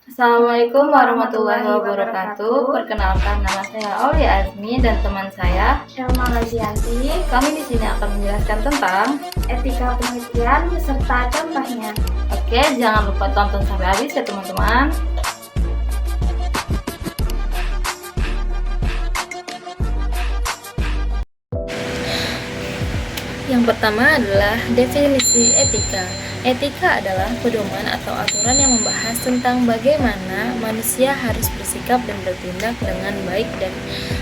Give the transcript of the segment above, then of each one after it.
Assalamualaikum warahmatullahi wabarakatuh. Perkenalkan, nama saya Aulia Azmi dan teman saya Elma Lazianti. Kami di sini akan menjelaskan tentang Etika penelitian beserta contohnya. Oke, jangan lupa tonton sampai habis ya teman-teman. Yang pertama adalah definisi etika. Etika adalah pedoman atau aturan yang membahas tentang bagaimana manusia harus bersikap dan bertindak dengan baik dan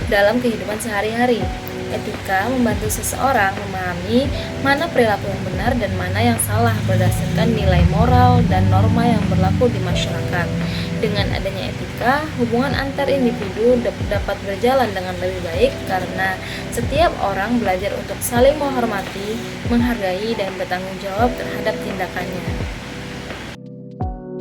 dalam kehidupan sehari-hari. Etika membantu seseorang memahami mana perilaku yang benar dan mana yang salah berdasarkan nilai moral dan norma yang berlaku di masyarakat. Dengan adanya etika, hubungan antar individu dapat berjalan dengan lebih baik karena setiap orang belajar untuk saling menghormati, menghargai, dan bertanggung jawab terhadap tindakannya.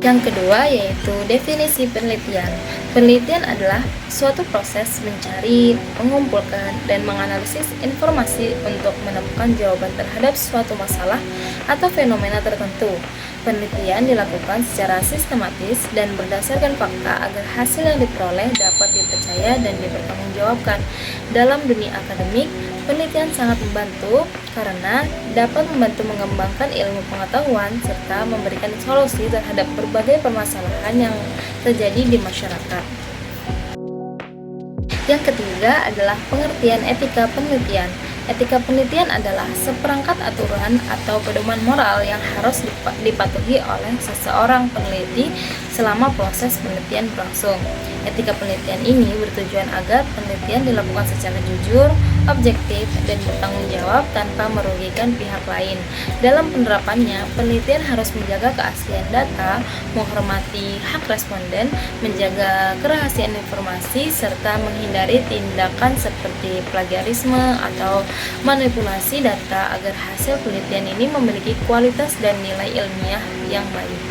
Yang kedua yaitu definisi penelitian. Penelitian adalah suatu proses mencari, mengumpulkan, dan menganalisis informasi untuk menemukan jawaban terhadap suatu masalah atau fenomena tertentu. Penelitian dilakukan secara sistematis dan berdasarkan fakta agar hasil yang diperoleh dapat dipercaya dan dipertanggungjawabkan. Dalam dunia akademik, penelitian sangat membantu karena dapat membantu mengembangkan ilmu pengetahuan serta memberikan solusi terhadap berbagai permasalahan yang terjadi di masyarakat. Yang ketiga adalah pengertian etika penelitian. Etika penelitian adalah seperangkat aturan atau pedoman moral yang harus dipatuhi oleh seseorang peneliti selama proses penelitian berlangsung. Etika penelitian ini bertujuan agar penelitian dilakukan secara jujur, objektif, dan bertanggung jawab tanpa merugikan pihak lain. Dalam penerapannya, penelitian harus menjaga keaslian data, menghormati hak responden, menjaga kerahasiaan informasi, serta menghindari tindakan seperti plagiarisme atau manipulasi data agar hasil penelitian ini memiliki kualitas dan nilai ilmiah yang baik.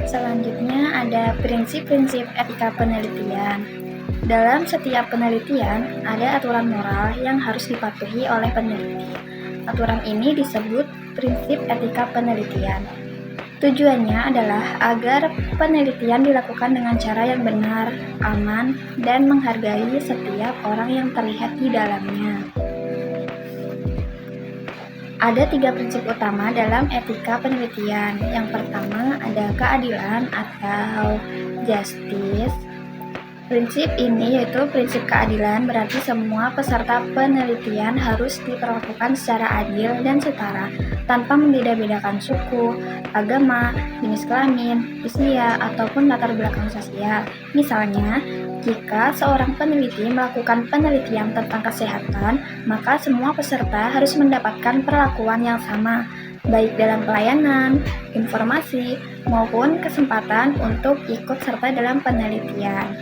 Selanjutnya ada prinsip-prinsip etika penelitian. Dalam setiap penelitian ada aturan moral yang harus dipatuhi oleh peneliti. Aturan ini disebut prinsip etika penelitian. Tujuannya adalah agar penelitian dilakukan dengan cara yang benar, aman, dan menghargai setiap orang yang terlihat di dalamnya. Ada 3 prinsip utama dalam etika penelitian. Yang pertama ada keadilan atau justice. Prinsip ini yaitu prinsip keadilan, berarti semua peserta penelitian harus diperlakukan secara adil dan setara, tanpa membeda-bedakan suku, agama, jenis kelamin, usia, ataupun latar belakang sosial. Misalnya, jika seorang peneliti melakukan penelitian tentang kesehatan, maka semua peserta harus mendapatkan perlakuan yang sama, baik dalam pelayanan, informasi, maupun kesempatan untuk ikut serta dalam penelitian.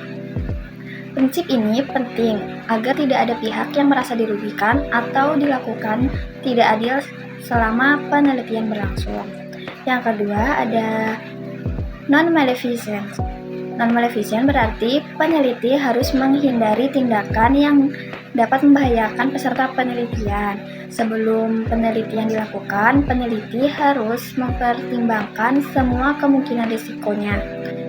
Prinsip ini penting agar tidak ada pihak yang merasa dirugikan atau dilakukan tidak adil selama penelitian berlangsung. Yang kedua ada non-maleficence. Non-maleficence berarti peneliti harus menghindari tindakan yang dapat membahayakan peserta penelitian. Sebelum penelitian dilakukan, peneliti harus mempertimbangkan semua kemungkinan risikonya,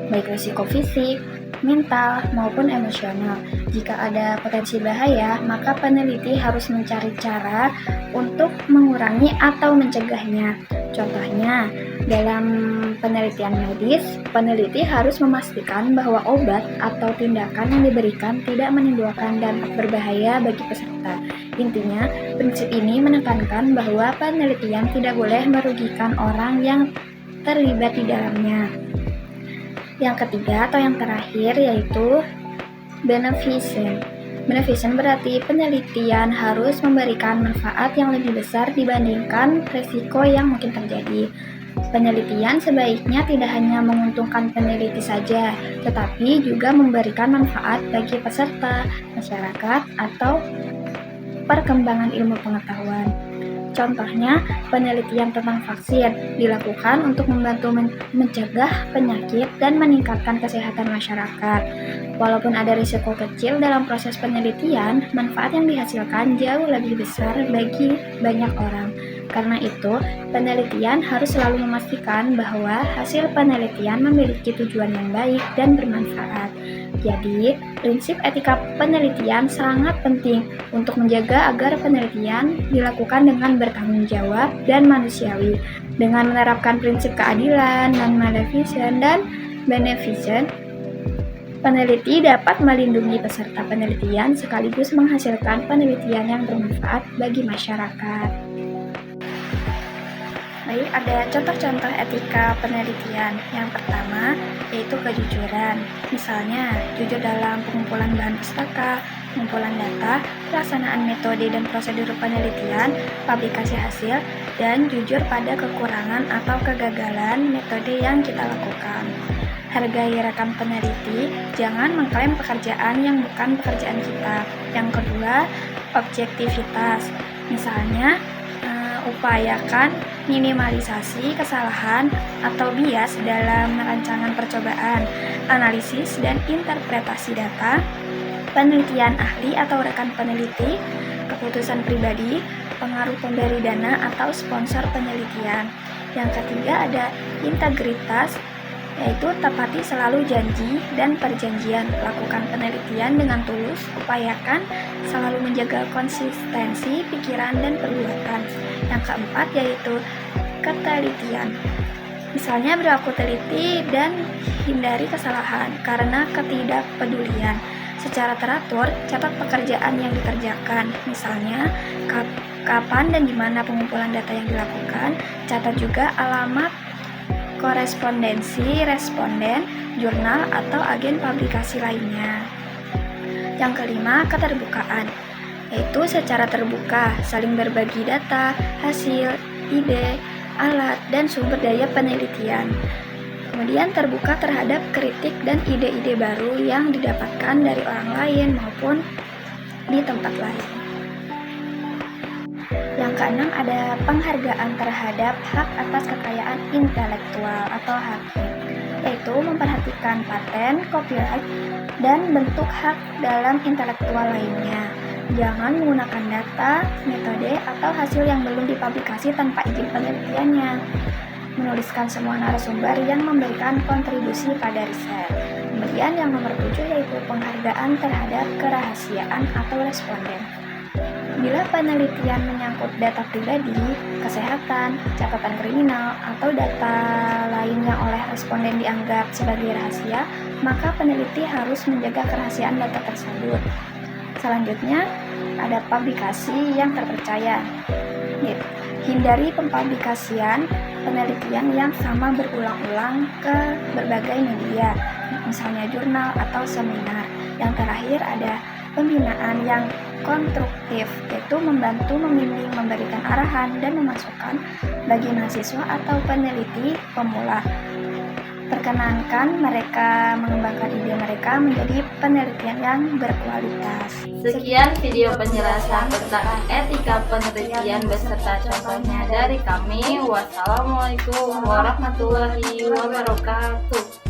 baik risiko fisik, mental, maupun emosional. Jika ada potensi bahaya, maka peneliti harus mencari cara untuk mengurangi atau mencegahnya. Contohnya, dalam penelitian medis, peneliti harus memastikan bahwa obat atau tindakan yang diberikan tidak menimbulkan dampak berbahaya bagi peserta. Intinya, prinsip ini menekankan bahwa penelitian tidak boleh merugikan orang yang terlibat di dalamnya. Yang ketiga atau yang terakhir yaitu beneficent. Beneficent berarti penelitian harus memberikan manfaat yang lebih besar dibandingkan risiko yang mungkin terjadi. Penelitian sebaiknya tidak hanya menguntungkan peneliti saja, tetapi juga memberikan manfaat bagi peserta, masyarakat, atau perkembangan ilmu pengetahuan. Contohnya, penelitian tentang vaksin dilakukan untuk membantu mencegah penyakit dan meningkatkan kesehatan masyarakat. Walaupun ada risiko kecil dalam proses penelitian, manfaat yang dihasilkan jauh lebih besar bagi banyak orang. Karena itu, penelitian harus selalu memastikan bahwa hasil penelitian memiliki tujuan yang baik dan bermanfaat. Jadi, prinsip etika penelitian sangat penting untuk menjaga agar penelitian dilakukan dengan bertanggung jawab dan manusiawi. Dengan menerapkan prinsip keadilan, non-maleficent, dan beneficent, peneliti dapat melindungi peserta penelitian sekaligus menghasilkan penelitian yang bermanfaat bagi masyarakat. Baik, ada contoh-contoh etika penelitian. Yang pertama, yaitu kejujuran. Misalnya, jujur dalam pengumpulan bahan pustaka, pengumpulan data, pelaksanaan metode dan prosedur penelitian, publikasi hasil, dan jujur pada kekurangan atau kegagalan metode yang kita lakukan. Hargai rekan peneliti, jangan mengklaim pekerjaan yang bukan pekerjaan kita. Yang kedua, objektivitas. Misalnya, upayakan minimalisasi kesalahan atau bias dalam rancangan percobaan, analisis dan interpretasi data, penelitian ahli atau rekan peneliti, keputusan pribadi, pengaruh pemberi dana atau sponsor penelitian. Yang ketiga ada integritas, yaitu tepati selalu janji dan perjanjian, lakukan penelitian dengan tulus, upayakan selalu menjaga konsistensi pikiran dan perbuatan. Yang keempat yaitu ketelitian. Misalnya berlaku teliti dan hindari kesalahan karena ketidakpedulian. Secara teratur, catat pekerjaan yang dikerjakan, misalnya kapan dan di mana pengumpulan data yang dilakukan, catat juga alamat korespondensi responden, jurnal, atau agen publikasi lainnya. Yang kelima, keterbukaan, yaitu secara terbuka, saling berbagi data, hasil, ide, alat, dan sumber daya penelitian. Kemudian terbuka terhadap kritik dan ide-ide baru yang didapatkan dari orang lain maupun di tempat lain. Yang keenam ada penghargaan terhadap hak atas kekayaan intelektual atau HAKIM, yaitu memperhatikan paten, copyright, dan bentuk hak dalam intelektual lainnya. Jangan menggunakan data, metode, atau hasil yang belum dipublikasi tanpa izin penelitiannya. Menuliskan semua narasumber yang memberikan kontribusi pada riset. Kemudian yang nomor 7 yaitu penghargaan terhadap kerahasiaan atau responden. Bila penelitian menyangkut data pribadi, kesehatan, catatan kriminal, atau data lain yang oleh responden dianggap sebagai rahasia, maka peneliti harus menjaga kerahasiaan data tersebut. Selanjutnya, ada publikasi yang terpercaya. Hindari pempublikasian penelitian yang sama berulang-ulang ke berbagai media, misalnya jurnal atau seminar. Yang terakhir ada pembinaan yang konstruktif, yaitu membantu, membimbing, memberikan arahan, dan memasukkan bagi mahasiswa atau peneliti pemula. Perkenankan mereka mengembangkan ide mereka menjadi penelitian yang berkualitas. Sekian video penjelasan tentang etika penelitian beserta contohnya dari kami. Wassalamualaikum warahmatullahi wabarakatuh.